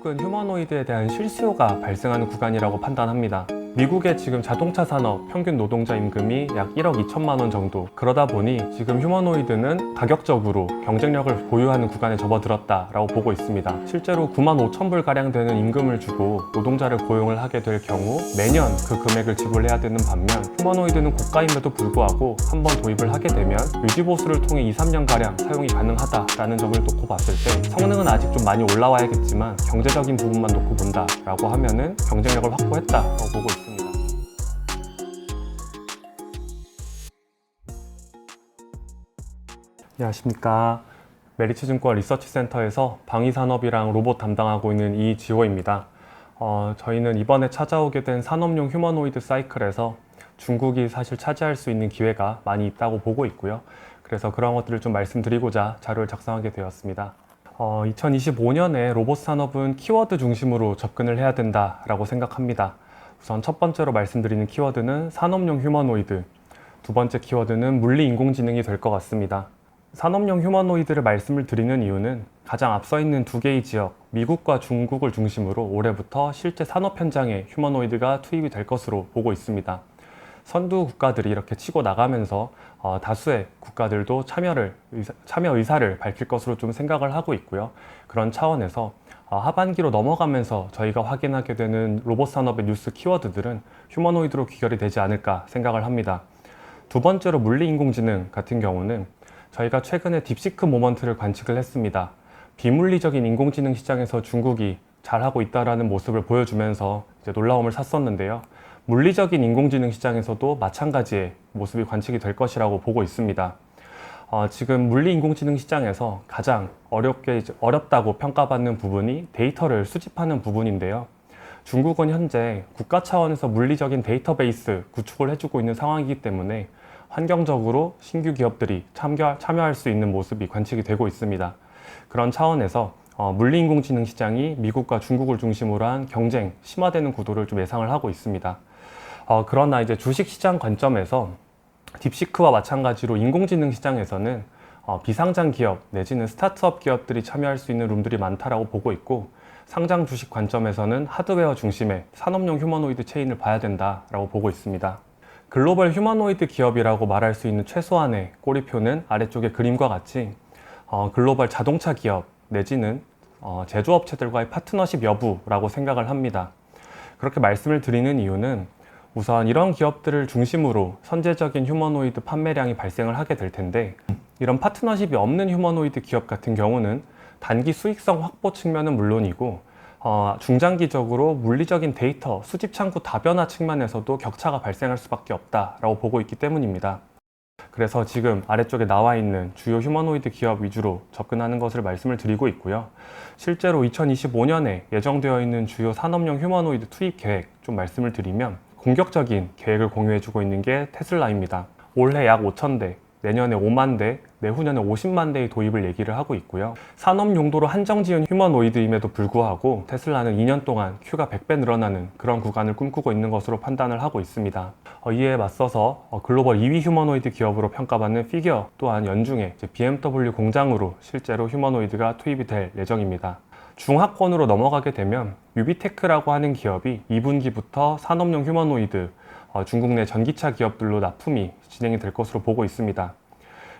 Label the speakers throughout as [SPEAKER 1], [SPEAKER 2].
[SPEAKER 1] 미국은 휴머노이드에 대한 실수요가 발생하는 구간이라고 판단합니다. 미국의 지금 자동차 산업 평균 노동자 임금이 약 1억 2천만 원 정도. 그러다 보니 지금 휴머노이드는 가격적으로 경쟁력을 보유하는 구간에 접어들었다라고 보고 있습니다. 실제로 9만 5천 불 가량 되는 임금을 주고 노동자를 고용을 하게 될 경우 매년 그 금액을 지불해야 되는 반면 휴머노이드는 고가임에도 불구하고 한번 도입을 하게 되면 유지보수를 통해 2, 3년 가량 사용이 가능하다라는 점을 놓고 봤을 때 성능은 아직 좀 많이 올라와야겠지만 경제적인 부분만 놓고 본다라고 하면은 경쟁력을 확보했다라고 보고 있습니다. 안녕하십니까. 메리츠증권 리서치센터에서 방위산업이랑 로봇 담당하고 있는 이지호입니다. 저희는 이번에 찾아오게 된 산업용 휴머노이드 사이클에서 중국이 사실 차지할 수 있는 기회가 많이 있다고 보고 있고요. 그래서 그런 것들을 좀 말씀드리고자 자료를 작성하게 되었습니다. 2025년에 로봇 산업은 키워드 중심으로 접근을 해야 된다라고 생각합니다. 우선 첫 번째로 말씀드리는 키워드는 산업용 휴머노이드, 두 번째 키워드는 물리인공지능이 될 것 같습니다. 산업용 휴머노이드를 말씀을 드리는 이유는 가장 앞서 있는 두 개의 지역, 미국과 중국을 중심으로 올해부터 실제 산업 현장에 휴머노이드가 투입이 될 것으로 보고 있습니다. 선두 국가들이 이렇게 치고 나가면서 다수의 국가들도 참여 의사를 밝힐 것으로 좀 생각을 하고 있고요. 그런 차원에서 하반기로 넘어가면서 저희가 확인하게 되는 로봇 산업의 뉴스 키워드들은 휴머노이드로 귀결이 되지 않을까 생각을 합니다. 두 번째로 물리인공지능 같은 경우는 저희가 최근에 딥시크 모먼트를 관측을 했습니다. 비물리적인 인공지능 시장에서 중국이 잘하고 있다는 모습을 보여주면서 이제 놀라움을 샀었는데요. 물리적인 인공지능 시장에서도 마찬가지의 모습이 관측이 될 것이라고 보고 있습니다. 지금 물리인공지능 시장에서 가장 어렵다고 평가받는 부분이 데이터를 수집하는 부분인데요. 중국은 현재 국가 차원에서 물리적인 데이터베이스 구축을 해주고 있는 상황이기 때문에 환경적으로 신규 기업들이 참여할 수 있는 모습이 관측이 되고 있습니다. 그런 차원에서 물리인공지능 시장이 미국과 중국을 중심으로 한 경쟁 심화되는 구도를 좀 예상을 하고 있습니다. 그러나 이제 주식시장 관점에서 딥시크와 마찬가지로 인공지능 시장에서는 비상장 기업 내지는 스타트업 기업들이 참여할 수 있는 룸들이 많다라고 보고 있고, 상장 주식 관점에서는 하드웨어 중심의 산업용 휴머노이드 체인을 봐야 된다라고 보고 있습니다. 글로벌 휴머노이드 기업이라고 말할 수 있는 최소한의 꼬리표는 아래쪽의 그림과 같이 글로벌 자동차 기업 내지는 제조업체들과의 파트너십 여부라고 생각을 합니다. 그렇게 말씀을 드리는 이유는 우선 이런 기업들을 중심으로 선제적인 휴머노이드 판매량이 발생을 하게 될 텐데, 이런 파트너십이 없는 휴머노이드 기업 같은 경우는 단기 수익성 확보 측면은 물론이고 중장기적으로 물리적인 데이터 수집 창구 다변화 측면에서도 격차가 발생할 수밖에 없다라고 보고 있기 때문입니다. 그래서 지금 아래쪽에 나와 있는 주요 휴머노이드 기업 위주로 접근하는 것을 말씀을 드리고 있고요. 실제로 2025년에 예정되어 있는 주요 산업용 휴머노이드 투입 계획 좀 말씀을 드리면, 공격적인 계획을 공유해주고 있는 게 테슬라입니다. 올해 약 5,000대, 내년에 5만 대, 내후년에 50만 대의 도입을 얘기를 하고 있고요. 산업 용도로 한정 지은 휴머노이드임에도 불구하고 테슬라는 2년 동안 Q가 100배 늘어나는 그런 구간을 꿈꾸고 있는 것으로 판단을 하고 있습니다. 이에 맞서서 글로벌 2위 휴머노이드 기업으로 평가받는 피겨 또한 연중에 BMW 공장으로 실제로 휴머노이드가 투입이 될 예정입니다. 중하권으로 넘어가게 되면 유비테크라고 하는 기업이 2분기부터 산업용 휴머노이드 중국 내 전기차 기업들로 납품이 진행이 될 것으로 보고 있습니다.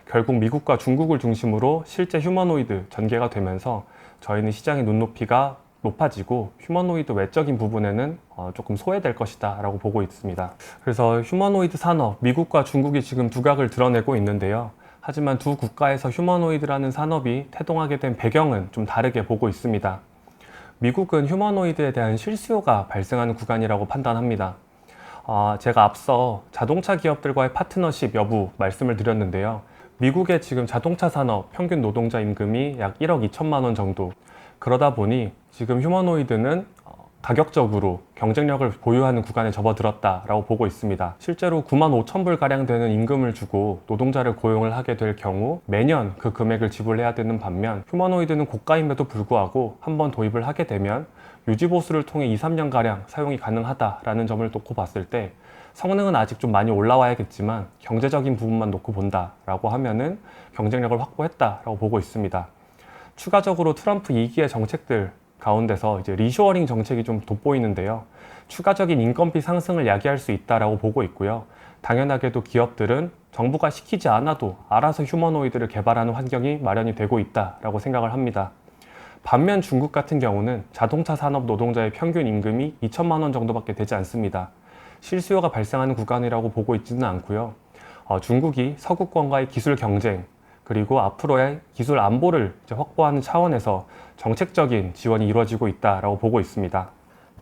[SPEAKER 1] 결국 미국과 중국을 중심으로 실제 휴머노이드 전개가 되면서 저희는 시장의 눈높이가 높아지고 휴머노이드 외적인 부분에는 조금 소외될 것이다 라고 보고 있습니다. 그래서 휴머노이드 산업, 미국과 중국이 지금 두각을 드러내고 있는데요. 하지만 두 국가에서 휴머노이드라는 산업이 태동하게 된 배경은 좀 다르게 보고 있습니다. 미국은 휴머노이드에 대한 실수요가 발생하는 구간이라고 판단합니다. 제가 앞서 자동차 기업들과의 파트너십 여부 말씀을 드렸는데요. 미국의 지금 자동차 산업 평균 노동자 임금이 약 1억 2천만 원 정도. 그러다 보니 지금 휴머노이드는 가격적으로 경쟁력을 보유하는 구간에 접어들었다라고 보고 있습니다. 실제로 9만 5천 불 가량 되는 임금을 주고 노동자를 고용을 하게 될 경우 매년 그 금액을 지불해야 되는 반면, 휴머노이드는 고가임에도 불구하고 한번 도입을 하게 되면 유지보수를 통해 2, 3년 가량 사용이 가능하다라는 점을 놓고 봤을 때 성능은 아직 좀 많이 올라와야겠지만 경제적인 부분만 놓고 본다라고 하면은 경쟁력을 확보했다라고 보고 있습니다. 추가적으로 트럼프 2기의 정책들 가운데서 이제 리쇼어링 정책이 좀 돋보이는데요. 추가적인 인건비 상승을 야기할 수 있다라고 보고 있고요. 당연하게도 기업들은 정부가 시키지 않아도 알아서 휴머노이드를 개발하는 환경이 마련이 되고 있다라고 생각을 합니다. 반면 중국 같은 경우는 자동차 산업 노동자의 평균 임금이 2천만 원 정도밖에 되지 않습니다. 실수요가 발생하는 구간이라고 보고 있지는 않고요. 중국이 서구권과의 기술 경쟁, 그리고 앞으로의 기술 안보를 확보하는 차원에서 정책적인 지원이 이루어지고 있다라고 보고 있습니다.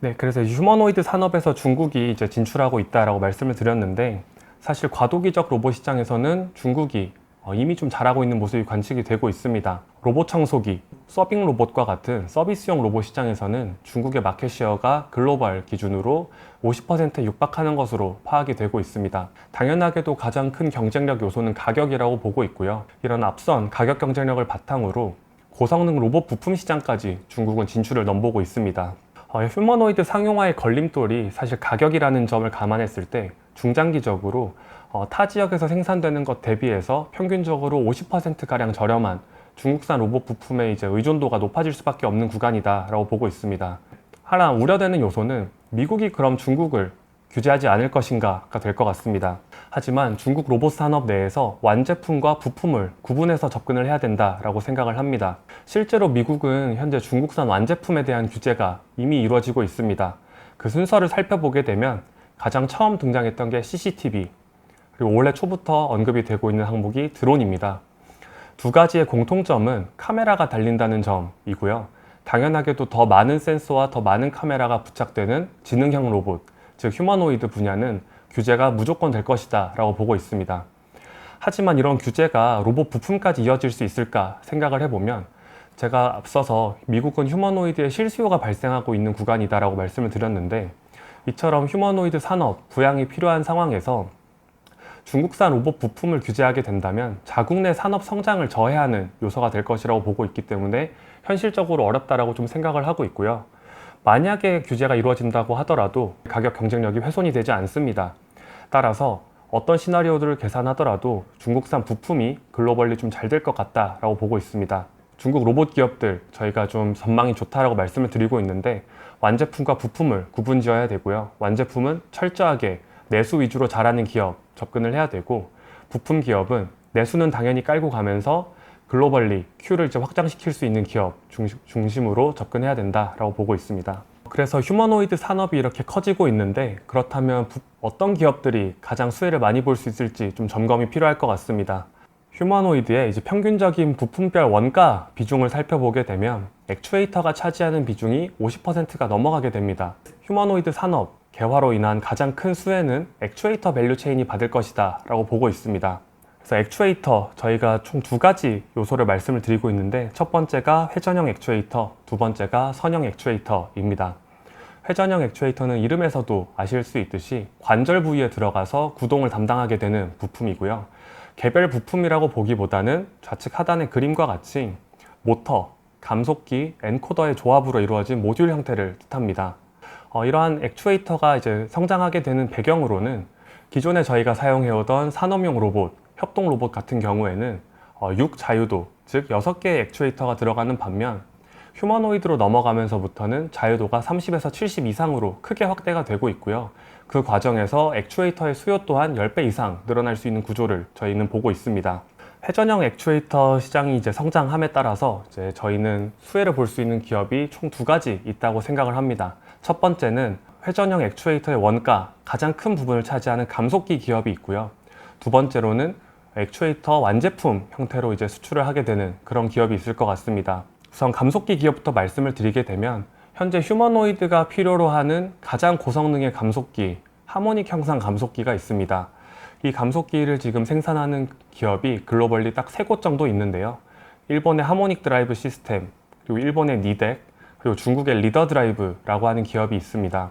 [SPEAKER 1] 네, 그래서 휴머노이드 산업에서 중국이 이제 진출하고 있다라고 말씀을 드렸는데, 사실 과도기적 로봇 시장에서는 중국이 이미 좀 잘하고 있는 모습이 관측이 되고 있습니다. 로봇 청소기, 서빙 로봇과 같은 서비스용 로봇 시장에서는 중국의 마켓시어가 글로벌 기준으로 50%에 육박하는 것으로 파악이 되고 있습니다. 당연하게도 가장 큰 경쟁력 요소는 가격이라고 보고 있고요. 이런 앞선 가격 경쟁력을 바탕으로 고성능 로봇 부품 시장까지 중국은 진출을 넘보고 있습니다. 휴머노이드 상용화의 걸림돌이 사실 가격이라는 점을 감안했을 때 중장기적으로 타 지역에서 생산되는 것 대비해서 평균적으로 50%가량 저렴한 중국산 로봇 부품의 이제 의존도가 높아질 수밖에 없는 구간이다라고 보고 있습니다. 하나 우려되는 요소는 미국이 그럼 중국을 규제하지 않을 것인가가 될 것 같습니다. 하지만 중국 로봇 산업 내에서 완제품과 부품을 구분해서 접근을 해야 된다라고 생각을 합니다. 실제로 미국은 현재 중국산 완제품에 대한 규제가 이미 이루어지고 있습니다. 그 순서를 살펴보게 되면 가장 처음 등장했던 게 CCTV, 그리고 올해 초부터 언급이 되고 있는 항목이 드론입니다. 두 가지의 공통점은 카메라가 달린다는 점이고요. 당연하게도 더 많은 센서와 더 많은 카메라가 부착되는 지능형 로봇, 즉 휴머노이드 분야는 규제가 무조건 될 것이다 라고 보고 있습니다. 하지만 이런 규제가 로봇 부품까지 이어질 수 있을까 생각을 해보면, 제가 앞서서 미국은 휴머노이드의 실수요가 발생하고 있는 구간이다 라고 말씀을 드렸는데, 이처럼 휴머노이드 산업 부양이 필요한 상황에서 중국산 로봇 부품을 규제하게 된다면 자국 내 산업 성장을 저해하는 요소가 될 것이라고 보고 있기 때문에 현실적으로 어렵다라고 좀 생각을 하고 있고요. 만약에 규제가 이루어진다고 하더라도 가격 경쟁력이 훼손이 되지 않습니다. 따라서 어떤 시나리오들을 계산하더라도 중국산 부품이 글로벌리 좀 잘 될 것 같다라고 보고 있습니다. 중국 로봇 기업들 저희가 좀 전망이 좋다라고 말씀을 드리고 있는데, 완제품과 부품을 구분 지어야 되고요. 완제품은 철저하게 내수 위주로 잘하는 기업 접근을 해야 되고, 부품 기업은 내수는 당연히 깔고 가면서 글로벌리 Q를 이제 확장시킬 수 있는 기업 중심으로 접근해야 된다라고 보고 있습니다. 그래서 휴머노이드 산업이 이렇게 커지고 있는데, 그렇다면 어떤 기업들이 가장 수혜를 많이 볼 수 있을지 좀 점검이 필요할 것 같습니다. 휴머노이드의 이제 평균적인 부품별 원가 비중을 살펴보게 되면 액추에이터가 차지하는 비중이 50%가 넘어가게 됩니다. 휴머노이드 산업 개화로 인한 가장 큰 수혜는 액추에이터 밸류 체인이 받을 것이다 라고 보고 있습니다. 그래서 액추에이터 저희가 총 두 가지 요소를 말씀을 드리고 있는데, 첫 번째가 회전형 액추에이터, 두 번째가 선형 액추에이터입니다. 회전형 액추에이터는 이름에서도 아실 수 있듯이 관절 부위에 들어가서 구동을 담당하게 되는 부품이고요. 개별 부품이라고 보기보다는 좌측 하단의 그림과 같이 모터, 감속기, 엔코더의 조합으로 이루어진 모듈 형태를 뜻합니다. 이러한 액추에이터가 이제 성장하게 되는 배경으로는 기존에 저희가 사용해오던 산업용 로봇, 협동 로봇 같은 경우에는 6 자유도, 즉 6개의 액추에이터가 들어가는 반면 휴머노이드로 넘어가면서부터는 자유도가 30에서 70 이상으로 크게 확대가 되고 있고요. 그 과정에서 액추에이터의 수요 또한 10배 이상 늘어날 수 있는 구조를 저희는 보고 있습니다. 회전형 액추에이터 시장이 이제 성장함에 따라서 이제 저희는 수혜를 볼 수 있는 기업이 총 두 가지 있다고 생각을 합니다. 첫 번째는 회전형 액추에이터의 원가 가장 큰 부분을 차지하는 감속기 기업이 있고요. 두 번째로는 액추에이터 완제품 형태로 이제 수출을 하게 되는 그런 기업이 있을 것 같습니다. 우선 감속기 기업부터 말씀을 드리게 되면, 현재 휴머노이드가 필요로 하는 가장 고성능의 감속기, 하모닉 형상 감속기가 있습니다. 이 감속기를 지금 생산하는 기업이 글로벌리 딱 3곳 정도 있는데요. 일본의 하모닉 드라이브 시스템, 그리고 일본의 니덱, 그리고 중국의 리더 드라이브라고 하는 기업이 있습니다.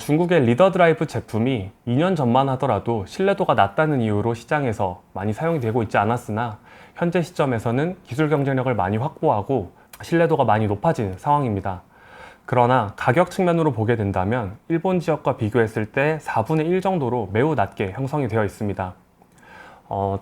[SPEAKER 1] 중국의 리더 드라이브 제품이 2년 전만 하더라도 신뢰도가 낮다는 이유로 시장에서 많이 사용이 되고 있지 않았으나, 현재 시점에서는 기술 경쟁력을 많이 확보하고 신뢰도가 많이 높아진 상황입니다. 그러나 가격 측면으로 보게 된다면 일본 지역과 비교했을 때 4분의 1 정도로 매우 낮게 형성이 되어 있습니다.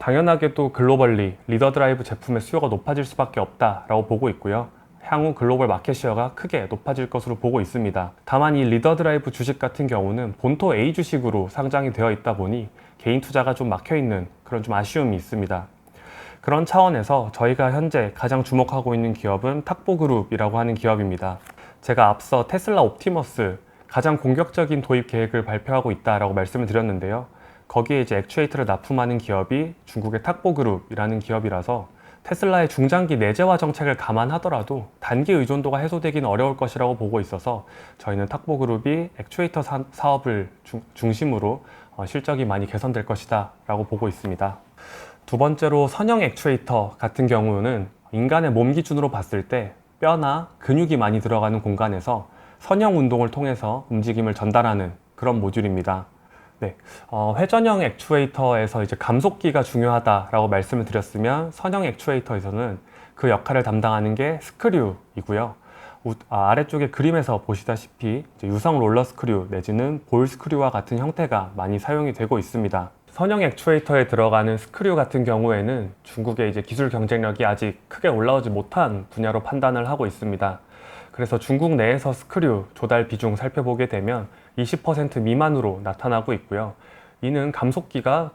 [SPEAKER 1] 당연하게도 글로벌리 리더 드라이브 제품의 수요가 높아질 수밖에 없다라고 보고 있고요. 향후 글로벌 마켓 시어가 크게 높아질 것으로 보고 있습니다. 다만 이 리더드라이브 주식 같은 경우는 본토 A 주식으로 상장이 되어 있다 보니 개인 투자가 좀 막혀있는 그런 좀 아쉬움이 있습니다. 그런 차원에서 저희가 현재 가장 주목하고 있는 기업은 탁보그룹이라고 하는 기업입니다. 제가 앞서 테슬라 옵티머스 가장 공격적인 도입 계획을 발표하고 있다라고 말씀을 드렸는데요. 거기에 이제 액추에이터를 납품하는 기업이 중국의 탁보그룹이라는 기업이라서 테슬라의 중장기 내재화 정책을 감안하더라도 단기 의존도가 해소되기는 어려울 것이라고 보고 있어서 저희는 탁보그룹이 액추에이터 사업을 중심으로 실적이 많이 개선될 것이다 라고 보고 있습니다. 두 번째로 선형 액추에이터 같은 경우는 인간의 몸 기준으로 봤을 때 뼈나 근육이 많이 들어가는 공간에서 선형 운동을 통해서 움직임을 전달하는 그런 모듈입니다. 네, 회전형 액추에이터에서 이제 감속기가 중요하다라고 말씀을 드렸으면 선형 액추에이터에서는 그 역할을 담당하는 게 스크류이고요. 아래쪽에 그림에서 보시다시피 이제 유성 롤러 스크류 내지는 볼 스크류와 같은 형태가 많이 사용이 되고 있습니다. 선형 액추에이터에 들어가는 스크류 같은 경우에는 중국의 이제 기술 경쟁력이 아직 크게 올라오지 못한 분야로 판단을 하고 있습니다. 그래서 중국 내에서 스크류 조달 비중 살펴보게 되면 20% 미만으로 나타나고 있고요. 이는 감속기가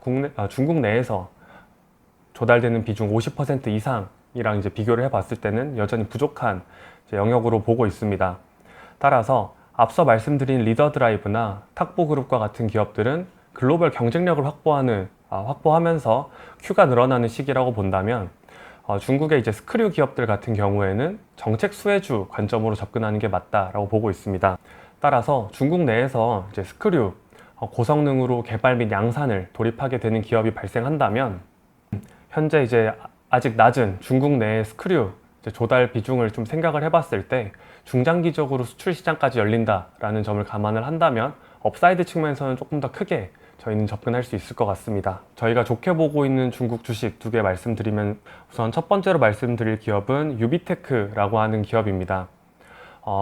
[SPEAKER 1] 중국 내에서 조달되는 비중 50% 이상이랑 이제 비교를 해봤을 때는 여전히 부족한 영역으로 보고 있습니다. 따라서 앞서 말씀드린 리더드라이브나 탁보그룹과 같은 기업들은 글로벌 경쟁력을 확보하면서 큐가 늘어나는 시기라고 본다면 중국의 이제 스크류 기업들 같은 경우에는 정책 수혜주 관점으로 접근하는 게 맞다라고 보고 있습니다. 따라서 중국 내에서 이제 스크류 고성능으로 개발 및 양산을 돌입하게 되는 기업이 발생한다면 현재 이제 아직 낮은 중국 내의 스크류 조달 비중을 좀 생각을 해봤을 때 중장기적으로 수출 시장까지 열린다라는 점을 감안을 한다면 업사이드 측면에서는 조금 더 크게 저희는 접근할 수 있을 것 같습니다. 저희가 좋게 보고 있는 중국 주식 두 개 말씀드리면 우선 첫 번째로 말씀드릴 기업은 유비테크라고 하는 기업입니다.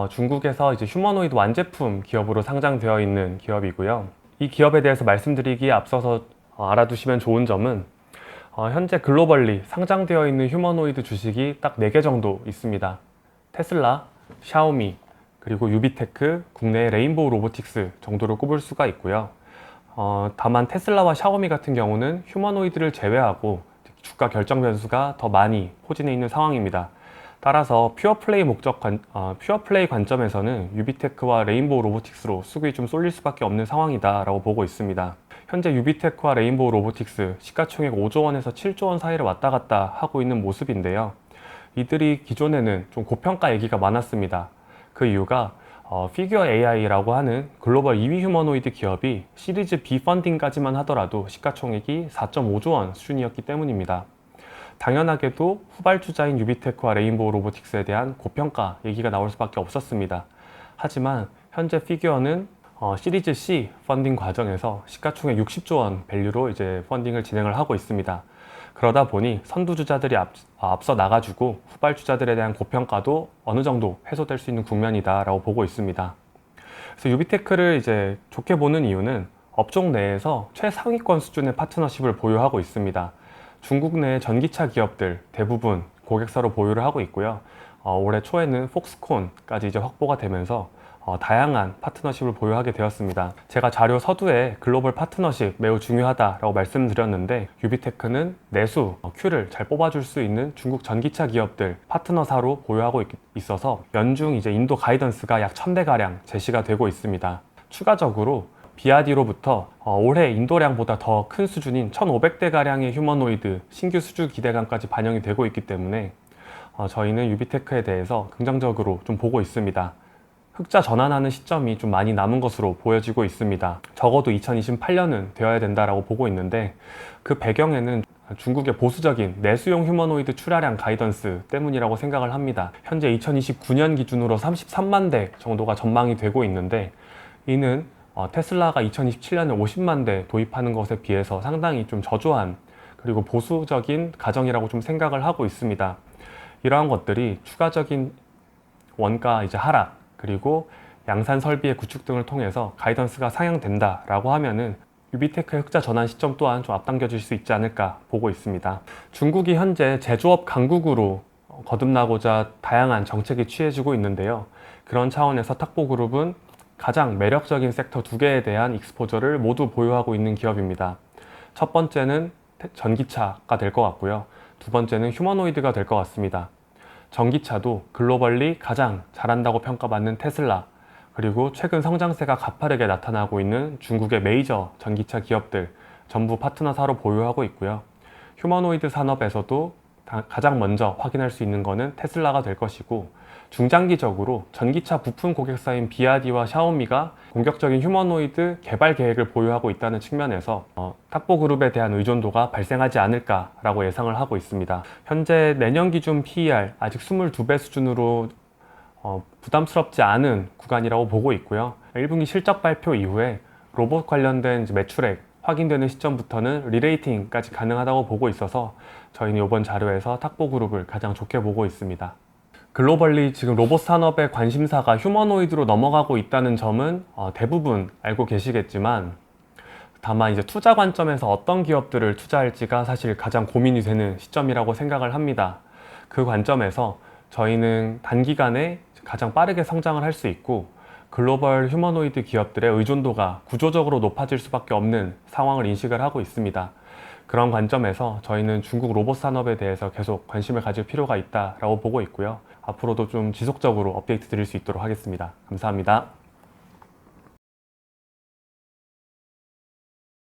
[SPEAKER 1] 중국에서 이제 휴머노이드 완제품 기업으로 상장되어 있는 기업이고요. 이 기업에 대해서 말씀드리기에 앞서서 알아두시면 좋은 점은 현재 글로벌리 상장되어 있는 휴머노이드 주식이 딱 4개 정도 있습니다. 테슬라, 샤오미, 그리고 유비테크, 국내의 레인보우 로보틱스 정도로 꼽을 수가 있고요. 다만 테슬라와 샤오미 같은 경우는 휴머노이드를 제외하고 주가 결정 변수가 더 많이 포진해 있는 상황입니다. 따라서 퓨어플레이 관점에서는 유비테크와 레인보우 로보틱스로 수급이 좀 쏠릴 수밖에 없는 상황이다라고 보고 있습니다. 현재 유비테크와 레인보우 로보틱스 시가총액 5조 원에서 7조 원 사이를 왔다 갔다 하고 있는 모습인데요. 이들이 기존에는 좀 고평가 얘기가 많았습니다. 그 이유가 피규어 AI라고 하는 글로벌 2위 휴머노이드 기업이 시리즈 B 펀딩까지만 하더라도 시가총액이 4.5조 원 수준이었기 때문입니다. 당연하게도 후발주자인 유비테크와 레인보우 로보틱스에 대한 고평가 얘기가 나올 수밖에 없었습니다. 하지만 현재 피규어는 시리즈 C 펀딩 과정에서 시가총액 60조 원 밸류로 이제 펀딩을 진행을 하고 있습니다. 그러다 보니 선두주자들이 앞서 나가지고 후발주자들에 대한 고평가도 어느 정도 해소될 수 있는 국면이다라고 보고 있습니다. 그래서 유비테크를 이제 좋게 보는 이유는 업종 내에서 최상위권 수준의 파트너십을 보유하고 있습니다. 중국 내 전기차 기업들 대부분 고객사로 보유를 하고 있고요. 올해 초에는 폭스콘까지 이제 확보가 되면서 다양한 파트너십을 보유하게 되었습니다. 제가 자료 서두에 글로벌 파트너십 매우 중요하다라고 말씀드렸는데 유비테크는 내수 큐를 잘 뽑아줄 수 있는 중국 전기차 기업들 파트너사로 보유하고 있어서 연중 이제 인도 가이던스가 약 1000대 가량 제시가 되고 있습니다. 추가적으로 BRD로부터 올해 인도량보다 더 큰 수준인 1500대 가량의 휴머노이드 신규 수주 기대감까지 반영이 되고 있기 때문에 저희는 유비테크에 대해서 긍정적으로 좀 보고 있습니다. 흑자 전환하는 시점이 좀 많이 남은 것으로 보여지고 있습니다. 적어도 2028년은 되어야 된다라고 보고 있는데 그 배경에는 중국의 보수적인 내수용 휴머노이드 출하량 가이던스 때문이라고 생각을 합니다. 현재 2029년 기준으로 33만 대 정도가 전망이 되고 있는데 이는 테슬라가 2027년에 50만 대 도입하는 것에 비해서 상당히 좀 저조한 그리고 보수적인 가정이라고 좀 생각을 하고 있습니다. 이러한 것들이 추가적인 원가 이제 하락 그리고 양산 설비의 구축 등을 통해서 가이던스가 상향된다라고 하면은 유비테크의 흑자 전환 시점 또한 좀 앞당겨질 수 있지 않을까 보고 있습니다. 중국이 현재 제조업 강국으로 거듭나고자 다양한 정책이 취해지고 있는데요. 그런 차원에서 탁보그룹은 가장 매력적인 섹터 두 개에 대한 익스포저를 모두 보유하고 있는 기업입니다. 첫 번째는 전기차가 될 것 같고요. 두 번째는 휴머노이드가 될 것 같습니다. 전기차도 글로벌리 가장 잘한다고 평가받는 테슬라, 그리고 최근 성장세가 가파르게 나타나고 있는 중국의 메이저 전기차 기업들 전부 파트너사로 보유하고 있고요. 휴머노이드 산업에서도 가장 먼저 확인할 수 있는 것은 테슬라가 될 것이고, 중장기적으로 전기차 부품 고객사인 비아디와 샤오미가 공격적인 휴머노이드 개발 계획을 보유하고 있다는 측면에서 탁보그룹에 대한 의존도가 발생하지 않을까라고 예상을 하고 있습니다. 현재 내년 기준 PER 아직 22배 수준으로 부담스럽지 않은 구간이라고 보고 있고요. 1분기 실적 발표 이후에 로봇 관련된 매출액 확인되는 시점부터는 리레이팅까지 가능하다고 보고 있어서 저희는 이번 자료에서 탁보그룹을 가장 좋게 보고 있습니다. 글로벌리 지금 로봇 산업의 관심사가 휴머노이드로 넘어가고 있다는 점은 대부분 알고 계시겠지만, 다만 이제 투자 관점에서 어떤 기업들을 투자할지가 사실 가장 고민이 되는 시점이라고 생각을 합니다. 그 관점에서 저희는 단기간에 가장 빠르게 성장을 할 수 있고 글로벌 휴머노이드 기업들의 의존도가 구조적으로 높아질 수밖에 없는 상황을 인식을 하고 있습니다. 그런 관점에서 저희는 중국 로봇 산업에 대해서 계속 관심을 가질 필요가 있다라고 보고 있고요. 앞으로도 좀 지속적으로 업데이트 드릴 수 있도록 하겠습니다. 감사합니다.